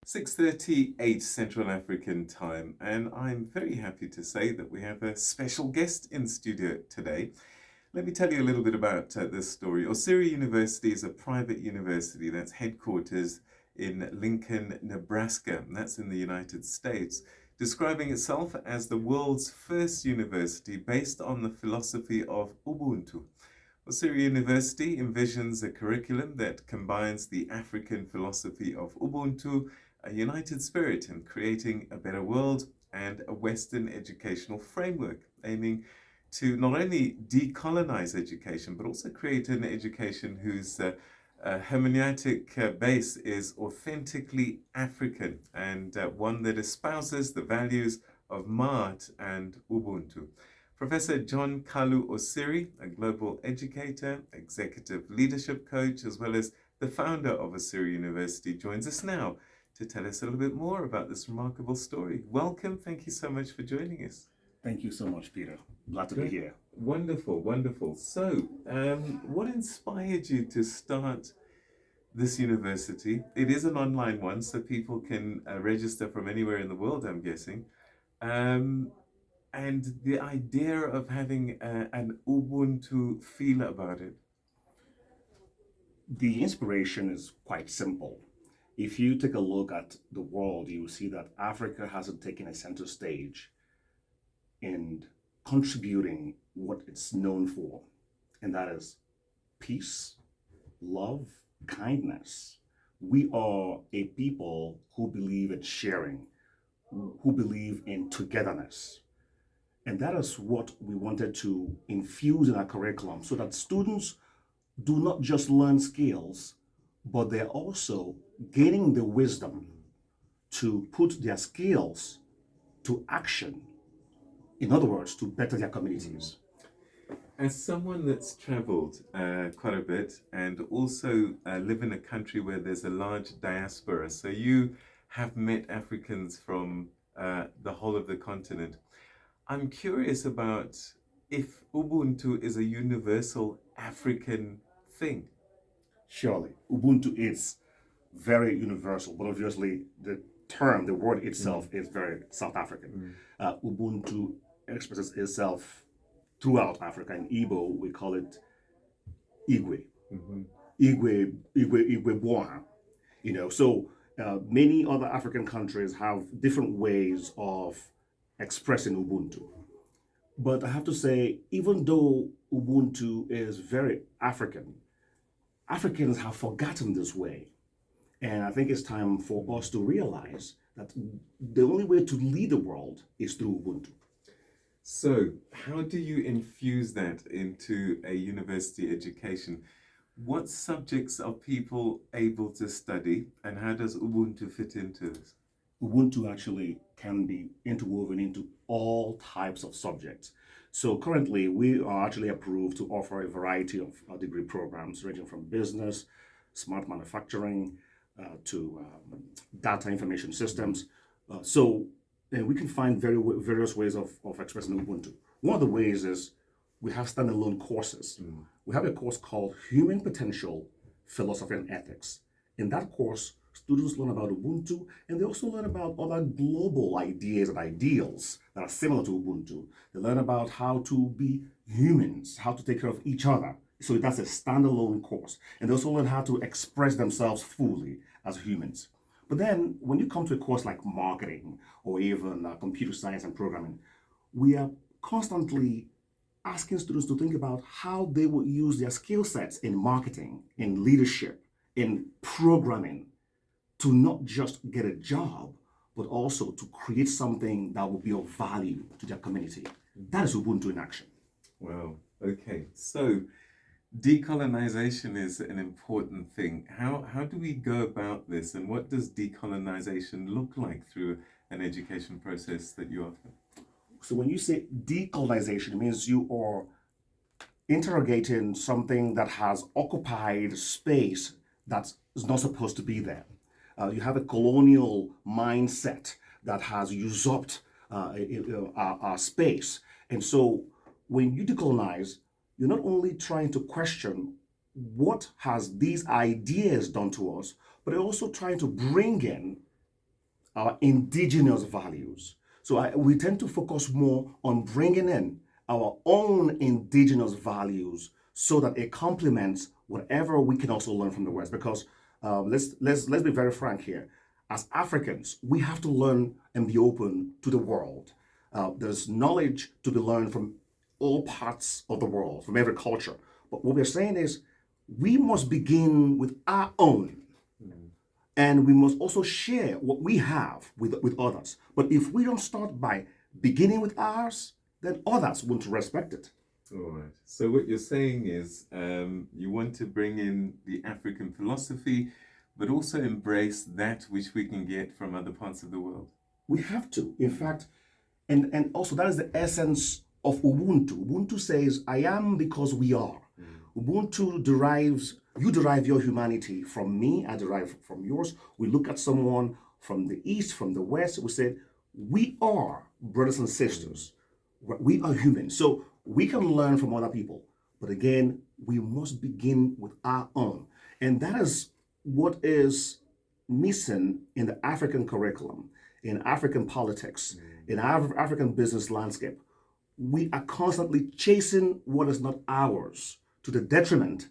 6:38 Central African Time, and I'm very happy to say that we have a special guest in studio today. Let me tell you a little bit about this story. Osiri University is a private university that's headquarters in Lincoln, Nebraska, and that's in the United States, describing itself as the world's first university based on the philosophy of Ubuntu. Osiri University envisions a curriculum that combines the African philosophy of Ubuntu, a united spirit in creating a better world, and a Western educational framework aiming to not only decolonize education, but also create an education whose hermeneutic base is authentically African and one that espouses the values of Ma'at and Ubuntu. Professor John Kalu Osiri, a global educator, executive leadership coach, as well as the founder of Osiri University, joins us now to tell us a little bit more about this remarkable story. Welcome. Thank you so much for joining us. Thank you so much, Peter. Glad to be here. Wonderful, wonderful. So, what inspired you to start this university? It is an online one, so people can register from anywhere in the world, I'm guessing. Um, and the idea of having an Ubuntu feel about it. The inspiration is quite simple. If you take a look at the world, you will see that Africa hasn't taken a center stage in contributing what it's known for, and that is peace, love, kindness. We are a people who believe in sharing, who believe in togetherness. And that is what we wanted to infuse in our curriculum so that students do not just learn skills, but they're also gaining the wisdom to put their skills to action. In other words, to better their communities. As someone that's traveled quite a bit and also live in a country where there's a large diaspora, so you have met Africans from the whole of the continent. I'm curious about if Ubuntu is a universal African thing. Surely, Ubuntu is very universal, but obviously the term, the word itself is very South African. Ubuntu expresses itself throughout Africa. In Igbo, we call it Igwe. Igwe Boa. So many other African countries have different ways of expressing Ubuntu. But I have to say, even though Ubuntu is very African, Africans have forgotten this way. And I think it's time for us to realize that the only way to lead the world is through Ubuntu. So, how do you infuse that into a university education? What subjects are people able to study, and how does Ubuntu fit into this? Ubuntu actually can be interwoven into all types of subjects. So currently, we are actually approved to offer a variety of degree programs ranging from business, smart manufacturing, to data information systems. We can find various ways of expressing Ubuntu. One of the ways is we have standalone courses. We have a course called Human Potential, Philosophy and Ethics. In that course, students learn about Ubuntu, and they also learn about other global ideas and ideals that are similar to Ubuntu. They learn about how to be humans, how to take care of each other. So that's a standalone course. And they also learn how to express themselves fully as humans. But then when you come to a course like marketing or even computer science and programming, we are constantly asking students to think about how they will use their skill sets in marketing, in leadership, in programming, to not just get a job, but also to create something that will be of value to their community. That is Ubuntu in action. Wow. Okay. So, decolonization is an important thing. How do we go about this, and what does decolonization look like through an education process that you offer? So when you say decolonization, it means you are interrogating something that has occupied space that is not supposed to be there. You have a colonial mindset that has usurped our space. And so when you decolonize, you're not only trying to question what has these ideas done to us, but you're also trying to bring in our indigenous values. So we tend to focus more on bringing in our own indigenous values so that it complements whatever we can also learn from the West. Because let's be very frank here. As Africans, we have to learn and be open to the world. There's knowledge to be learned from all parts of the world, from every culture. But what we're saying is we must begin with our own. And we must also share what we have with others. But if we don't start by beginning with ours, then others won't respect it. All right. So what you're saying is you want to bring in the African philosophy, but also embrace that which we can get from other parts of the world. We have to. In fact, and also that is the essence of Ubuntu. Ubuntu says, I am because we are. Ubuntu you derive your humanity from me, I derive from yours. We look at someone from the east, from the west, we said, we are brothers and sisters. We are human. So we can learn from other people. But again, we must begin with our own. And that is what is missing in the African curriculum, in African politics, in our African business landscape. We are constantly chasing what is not ours to the detriment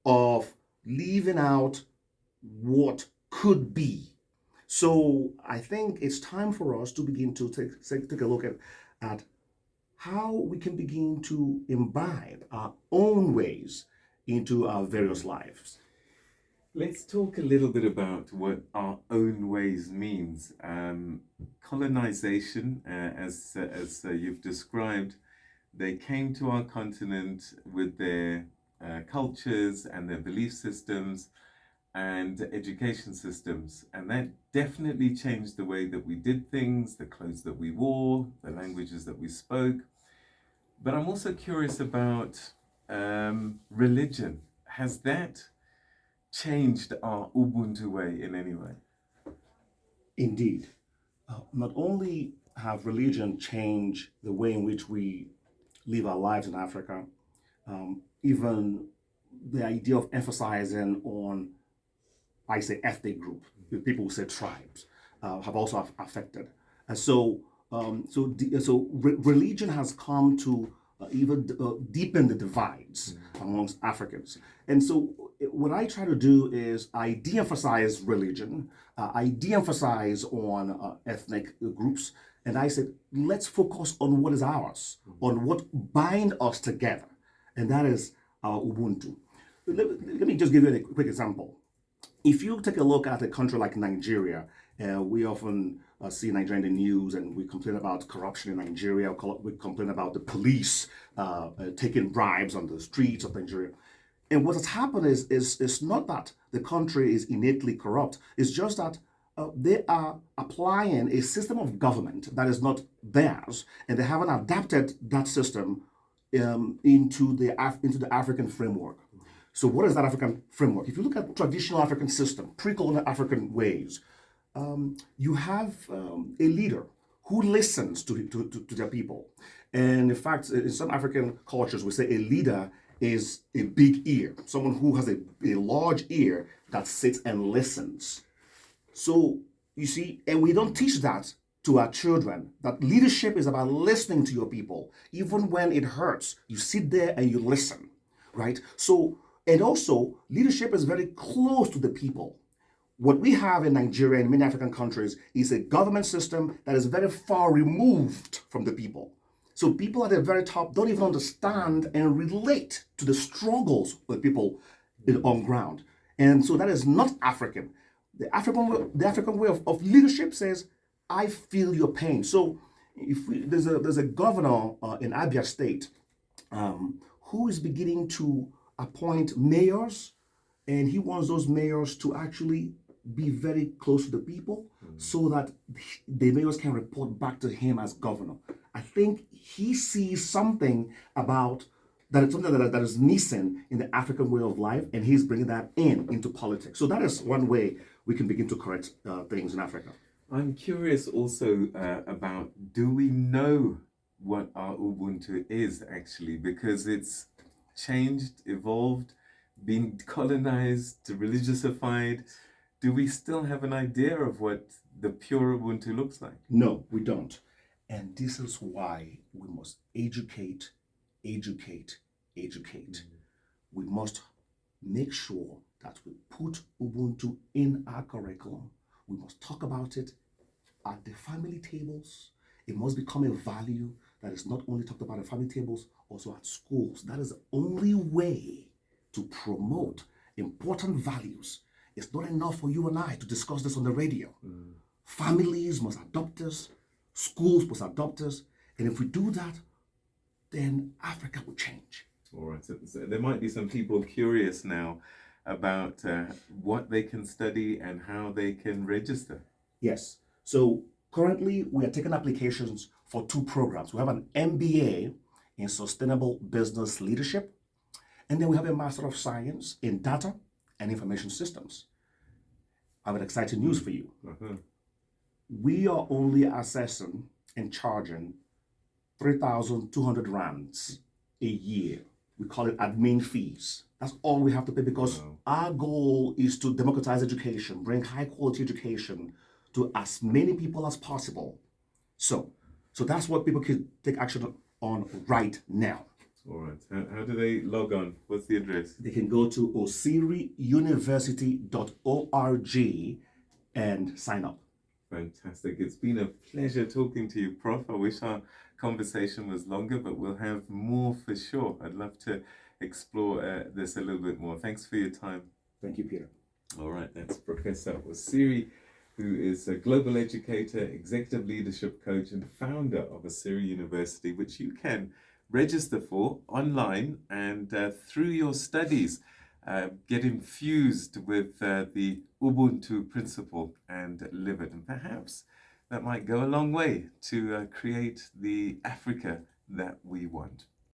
of leaving out what could be. So I think it's time for us to begin to take a look at how we can begin to imbibe our own ways into our various lives. Let's talk a little bit about what our own ways means. Colonization, as you've described, they came to our continent with their cultures and their belief systems and education systems. And that definitely changed the way that we did things, the clothes that we wore, the languages that we spoke. But I'm also curious about religion. Has that changed our Ubuntu way in any way? Indeed. Not only have religion changed the way in which we live our lives in Africa, even the idea of emphasizing on, I say, ethnic group, people who say tribes, have also affected. And so, religion has come to even deepen the divides amongst Africans. And so, what I try to do is I de-emphasize religion, I de-emphasize on ethnic groups, and I said, let's focus on what is ours, on what bind us together, and that is our Ubuntu. Let me just give you a quick example. If you take a look at a country like Nigeria, we often see Nigeria in the news and we complain about corruption in Nigeria, we complain about the police taking bribes on the streets of Nigeria. And what has happened is not that the country is innately corrupt, it's just that they are applying a system of government that is not theirs, and they haven't adapted that system into the African framework. So what is that African framework? If you look at traditional African system, pre-colonial African ways, you have a leader who listens to their people. And in fact, in some African cultures, we say a leader is a big ear, someone who has a large ear that sits and listens. So you see, and we don't teach that to our children, that leadership is about listening to your people. Even when it hurts, you sit there and you listen, right? So, and also, leadership is very close to the people. What we have in Nigeria and many African countries is a government system that is very far removed from the people. So people at the very top don't even understand and relate to the struggles of people on ground. And so that is not African. The African way of leadership says, I feel your pain. So there's a governor in Abia State who is beginning to appoint mayors, and he wants those mayors to actually be very close to the people so that the mayors can report back to him as governor. I think he sees something about that, something that is missing in the African way of life, and he's bringing that into politics. So that is one way we can begin to correct things in Africa. I'm curious also about, do we know what our Ubuntu is actually? Because it's changed, evolved, been colonized, religiousified. do we still have an idea of what the pure Ubuntu looks like? No, we don't. And this is why we must educate, educate, educate. We must make sure that we put Ubuntu in our curriculum. We must talk about it at the family tables. It must become a value that is not only talked about at family tables, also at schools. That is the only way to promote important values. It's not enough for you and I to discuss this on the radio. Families must adopt this, schools must adopt this, and if we do that, then Africa will change. All right. So there might be some people curious now about what they can study and how they can register. Yes. So currently, we are taking applications for 2 programs. We have an MBA in Sustainable Business Leadership, and then we have a Master of Science in Data and Information Systems. I have exciting news for you. We are only assessing and charging 3,200 rands a year. We call it admin fees. That's all we have to pay because our goal is to democratize education, bring high quality education to as many people as possible. So that's what people can take action on right now. All right. How do they log on? What's the address? They can go to osiriuniversity.org and sign up. Fantastic. It's been a pleasure talking to you, Prof. I wish our conversation was longer, but we'll have more for sure. I'd love to explore this a little bit more. Thanks for your time. Thank you, Peter. All right, that's Professor Osiri, who is a global educator, executive leadership coach, and founder of Osiri University, which you can register for online and through your studies. Get infused with the Ubuntu principle and live it. And perhaps that might go a long way to create the Africa that we want.